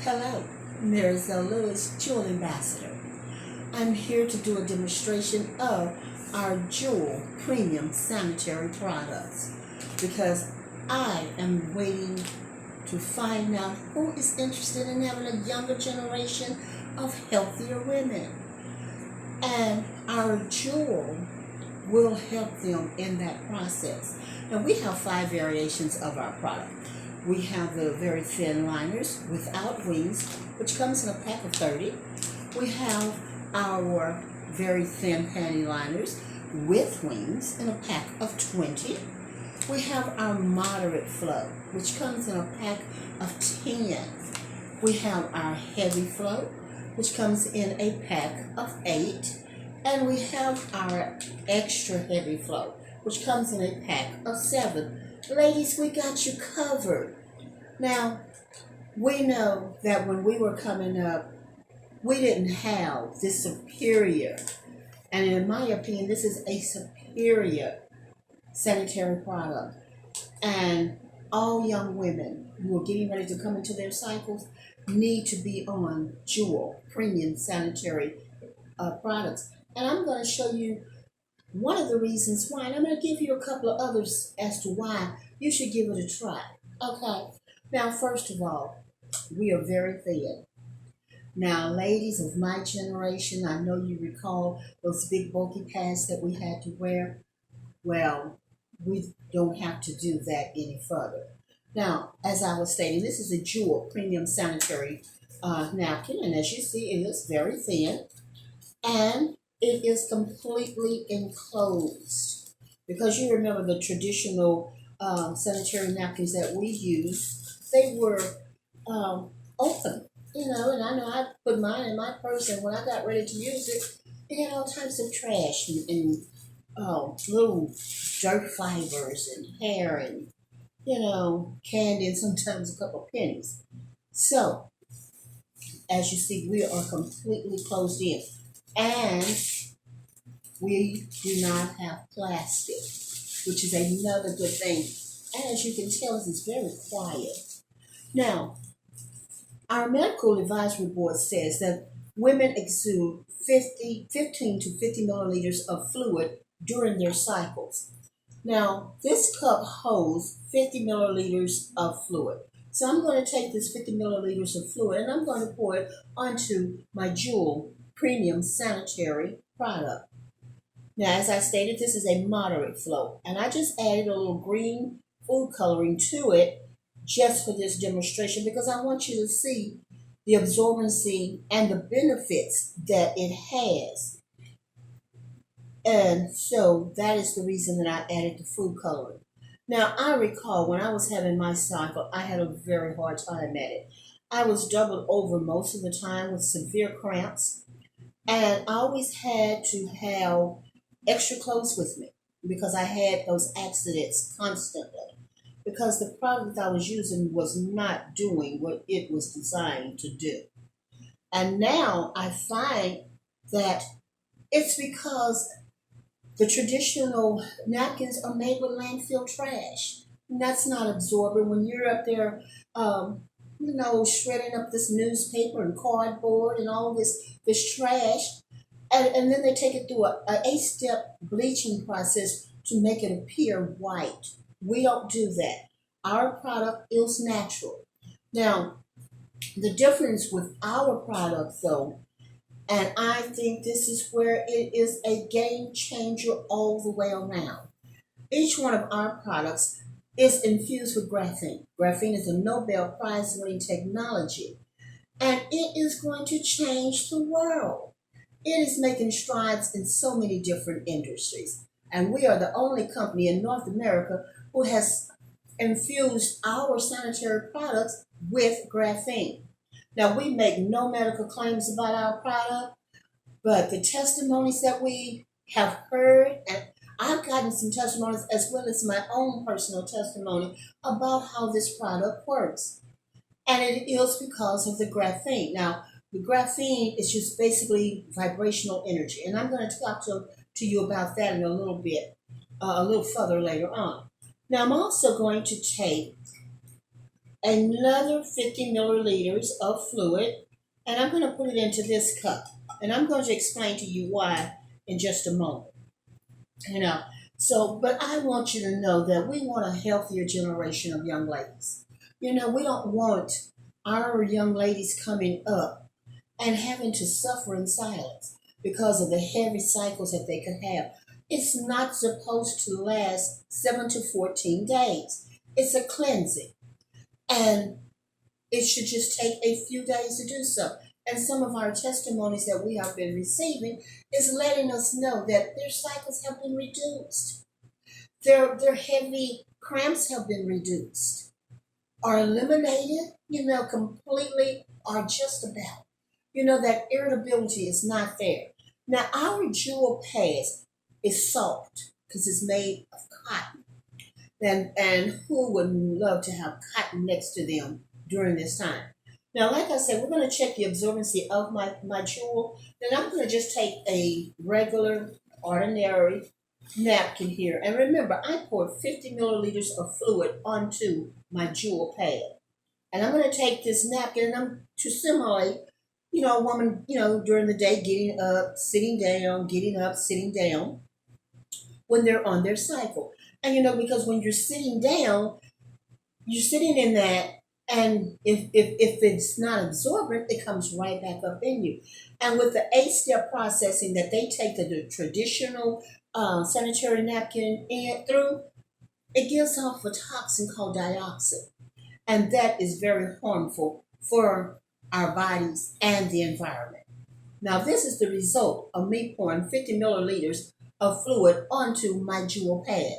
Hello, Marisol Lewis, Jewel Ambassador. I'm here to do a demonstration of our Jewel Premium Sanitary products because I am waiting to find out who is interested in having a younger generation of healthier women. And our Jewel will help them in that process. Now we have 5 variations of our product. We have the very thin liners without wings, which comes in a pack of 30. We have our very thin panty liners with wings in a pack of 20. We have our moderate flow, which comes in a pack of 10. We have our heavy flow, which comes in a pack of 8. And we have our extra heavy flow, which comes in a pack of 7. Ladies, we got you covered. Now, we know that when we were coming up, we didn't have this superior, and in my opinion, this is a superior sanitary product. And all young women who are getting ready to come into their cycles need to be on Jewel Premium Sanitary products. And I'm going to show you one of the reasons why, and I'm going to give you a couple of others as to why you should give it a try. Okay. Now, first of all, we are very thin. Now, ladies of my generation, I know you recall those big bulky pants that we had to wear. Well, we don't have to do that any further. Now, as I was stating, this is a Jewel Premium Sanitary napkin, and as you see, it is very thin, and it is completely enclosed. Because you remember the traditional sanitary napkins that we use, they were open, and I know I put mine in my purse, and when I got ready to use it, it had all types of trash and little dirt fibers and hair and, candy and sometimes a couple of pennies. So, as you see, we are completely closed in. And we do not have plastic, which is another good thing. And as you can tell, it's very quiet. Now, our medical advisory board says that women exude 15 to 50 milliliters of fluid during their cycles. Now, this cup holds 50 milliliters of fluid. So I'm going to take this 50 milliliters of fluid and I'm going to pour it onto my Jewel Premium Sanitary product. Now, as I stated, this is a moderate flow, and I just added a little green food coloring to it just for this demonstration because I want you to see the absorbency and the benefits that it has. And so that is the reason that I added the food coloring. Now, I recall when I was having my cycle, I had a very hard time at it. I was doubled over most of the time with severe cramps, and I always had to have extra clothes with me because I had those accidents constantly because the product I was using was not doing what it was designed to do. And now I find that it's because the traditional napkins are made with landfill trash. And that's not absorbing. When you're up there, shredding up this newspaper and cardboard and all this trash, and then they take it through a 8-step bleaching process to make it appear white. We don't do that. Our product is natural. Now, the difference with our product, though, and I think this is where it is a game changer all the way around. Each one of our products is infused with graphene. Graphene is a Nobel Prize-winning technology, and it is going to change the world. It is making strides in so many different industries, and we are the only company in North America who has infused our sanitary products with graphene. Now, we make no medical claims about our product, but the testimonies that we have heard, and I've gotten some testimonies as well as my own personal testimony about how this product works. And it is because of the graphene. Now, the graphene is just basically vibrational energy, and I'm going to talk to you about that in a little bit, a little further later on. Now, I'm also going to take another 50 milliliters of fluid, and I'm going to put it into this cup. And I'm going to explain to you why in just a moment. You know, but I want you to know that we want a healthier generation of young ladies. We don't want our young ladies coming up and having to suffer in silence because of the heavy cycles that they could have. It's not supposed to last 7 to 14 days. It's a cleansing. And it should just take a few days to do so. And some of our testimonies that we have been receiving is letting us know that their cycles have been reduced. Their heavy cramps have been reduced, are eliminated, completely, or just about. That irritability is not there. Now, our jewel pads is soft because it's made of cotton. And who would love to have cotton next to them during this time? Now, like I said, we're going to check the absorbency of my jewel. Then I'm going to just take a regular, ordinary napkin here. And remember, I poured 50 milliliters of fluid onto my jewel pad. And I'm going to take this napkin and I'm to simulate, a woman, during the day getting up, sitting down, getting up, sitting down when they're on their cycle. And, because when you're sitting down, you're sitting in that, and if it's not absorbent, it comes right back up in you. And with the 8-step processing that they take the traditional sanitary napkin through, it gives off a toxin called dioxin. And that is very harmful for our bodies and the environment. Now, this is the result of me pouring 50 milliliters of fluid onto my jewel pad.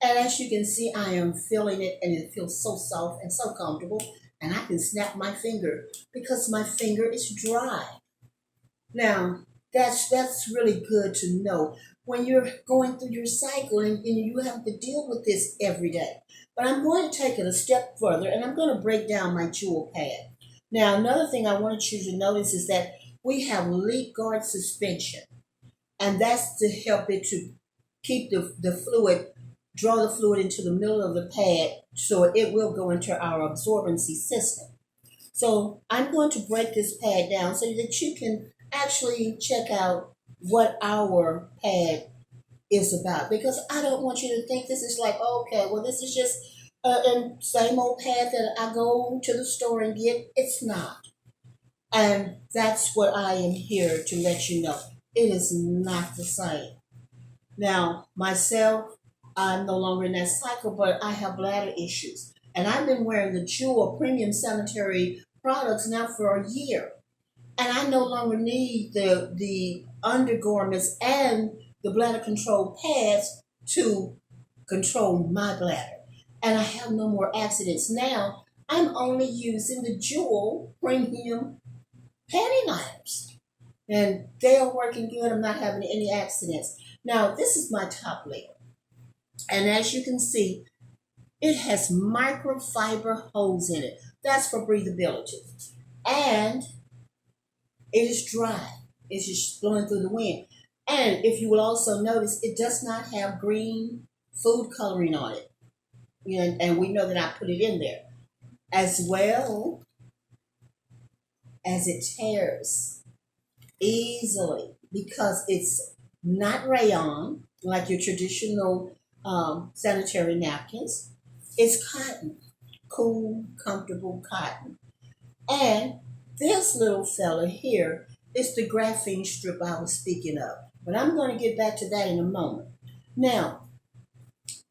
And as you can see, I am feeling it, and it feels so soft and so comfortable. And I can snap my finger because my finger is dry. Now, that's really good to know when you're going through your cycle and you have to deal with this every day. But I'm going to take it a step further, and I'm going to break down my jewel pad. Now, another thing I want you to notice is that we have leak guard suspension. And that's to help it to keep the fluid, draw the fluid into the middle of the pad so it will go into our absorbency system. So I'm going to break this pad down so that you can actually check out what our pad is about. Because I don't want you to think this is like, okay, well, this is just a same old pad that I go to the store and get. It's not. And that's what I am here to let you know. It is not the same. Now, myself, I'm no longer in that cycle, but I have bladder issues. And I've been wearing the Jewel Premium Sanitary products now for a year. And I no longer need the undergarments and the bladder control pads to control my bladder. And I have no more accidents. Now, I'm only using the Jewel Premium panty liners. And they are working good. I'm not having any accidents. Now, this is my top layer. And as you can see, it has microfiber holes in it. That's for breathability. And it is dry. It's just blowing through the wind. And if you will also notice, it does not have green food coloring on it. And we know that I put it in there. As well as it tears easily because it's not rayon like your traditional sanitary napkins. It's cotton, cool, comfortable cotton. And this little fella here is the graphene strip I was speaking of. But I'm going to get back to that in a moment. Now,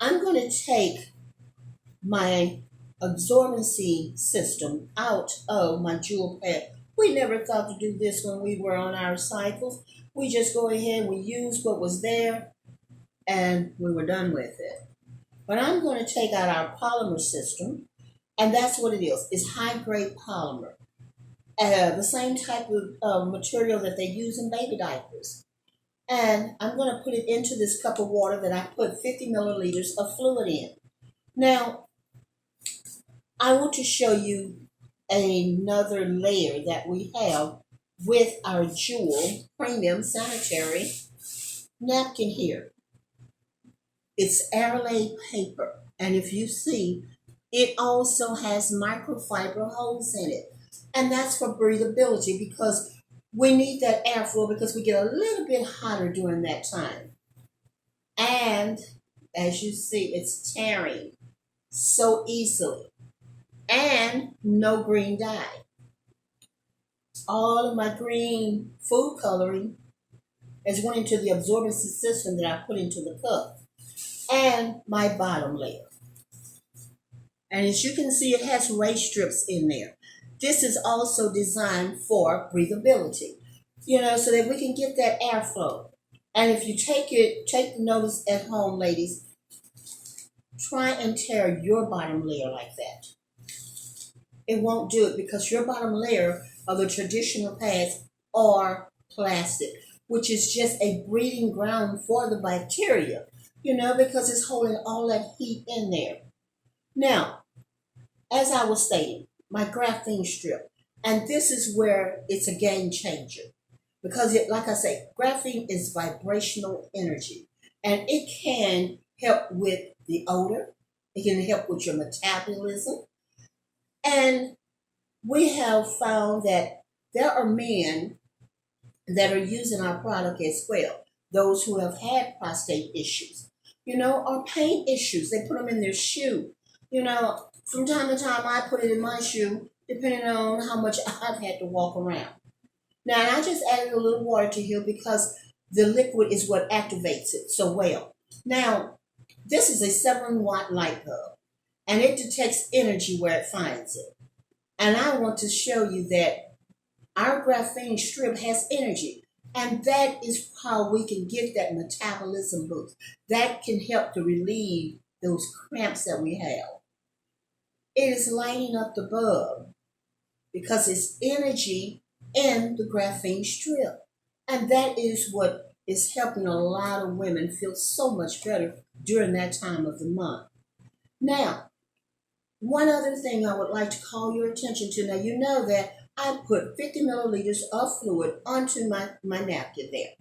I'm going to take my absorbency system out of my jewel pad. We never thought to do this when we were on our cycles. We just go ahead, we use what was there, and we were done with it. But I'm going to take out our polymer system, and that's what it is. It's high-grade polymer. The same type of material that they use in baby diapers. And I'm going to put it into this cup of water that I put 50 milliliters of fluid in. Now, I want to show you another layer that we have with our Jewel Premium Sanitary napkin here. It's airlaid paper. And if you see, It also has microfiber holes in it. And that's for breathability because we need that airflow because we get a little bit hotter during that time. And as you see, it's tearing so easily. And no green dye. All of my green food coloring is went into the absorbency system that I put into the cup. And my bottom layer. And as you can see, it has race strips in there. This is also designed for breathability, so that we can get that airflow. And if you take notice at home, ladies, try and tear your bottom layer like that. It won't do it because your bottom layer of the traditional pads are plastic, which is just a breeding ground for the bacteria, because it's holding all that heat in there. Now, as I was stating, my graphene strip, and this is where it's a game changer because like I say, graphene is vibrational energy and it can help with the odor. It can help with your metabolism. And we have found that there are men that are using our product as well. Those who have had prostate issues, or pain issues. They put them in their shoe. From time to time, I put it in my shoe, depending on how much I've had to walk around. Now, and I just added a little water to here because the liquid is what activates it so well. Now, this is a 7-watt light bulb, and it detects energy where it finds it. And I want to show you that our graphene strip has energy, and that is how we can get that metabolism boost. That can help to relieve those cramps that we have. It is lighting up the bulb because it's energy in the graphene strip. And that is what is helping a lot of women feel so much better during that time of the month. Now, one other thing I would like to call your attention to. Now, you know that I put 50 milliliters of fluid onto my napkin there.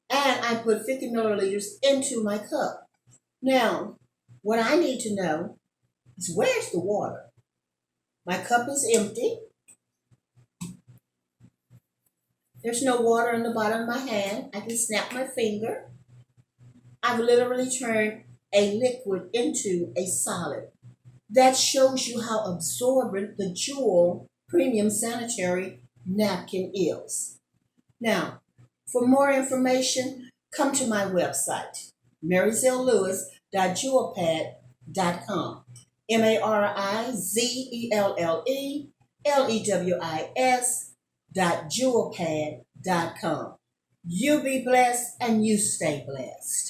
And I put 50 milliliters into my cup. Now, what I need to know is where's the water? My cup is empty. There's no water on the bottom of my hand. I can snap my finger. I've literally turned a liquid into a solid. That shows you how absorbent the Jewel Premium Sanitary Napkin is. Now, for more information, come to my website, maryzellewis.jewelpad.com. maryzellelewis.jewelpad.com. You be blessed and you stay blessed.